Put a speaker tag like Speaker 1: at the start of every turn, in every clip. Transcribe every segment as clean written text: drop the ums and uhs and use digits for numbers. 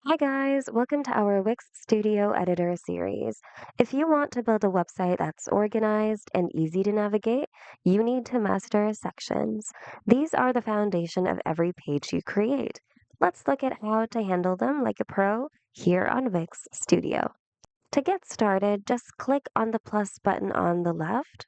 Speaker 1: Hi guys, welcome to our Wix Studio Editor series. If you want to build a website that's organized and easy to navigate, you need to master sections. These are the foundation of every page you create. Let's look at how to handle them like a pro here on Wix Studio. To get started, just click on the plus button on the left.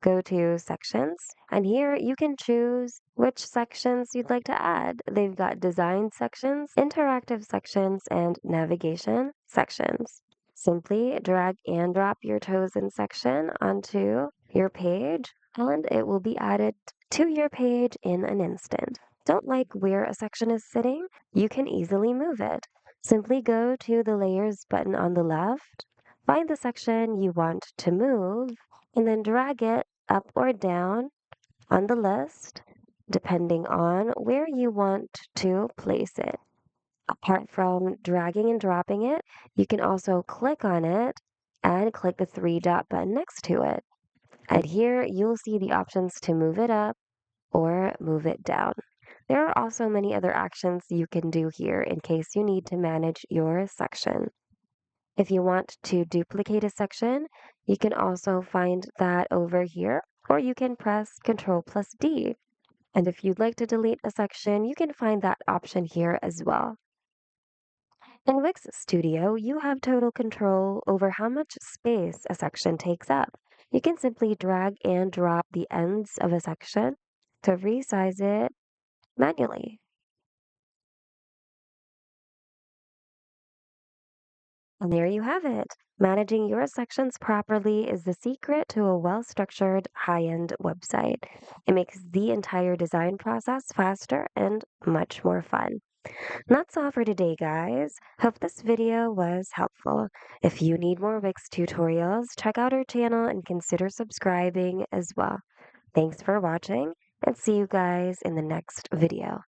Speaker 1: Go to sections, and here you can choose which sections you'd like to add. They've got design sections, interactive sections, and navigation sections. Simply drag and drop your chosen section onto your page, and it will be added to your page in an instant. Don't like where a section is sitting? You can easily move it. Simply go to the layers button on the left, find the section you want to move, and then drag it up or down on the list, depending on where you want to place it. Apart from dragging and dropping it, you can also click on it and click the three dot button next to it. And here you'll see the options to move it up or move it down. There are also many other actions you can do here in case you need to manage your section. If you want to duplicate a section, you can also find that over here, or you can press Ctrl plus D. And if you'd like to delete a section, you can find that option here as well. In Wix Studio, you have total control over how much space a section takes up. You can simply drag and drop the ends of a section to resize it manually. And there you have it. Managing your sections properly is the secret to a well structured, high end website. It makes the entire design process faster and much more fun. And that's all for today, guys. Hope this video was helpful. If you need more Wix tutorials, check out our channel and consider subscribing as well. Thanks for watching, and see you guys in the next video.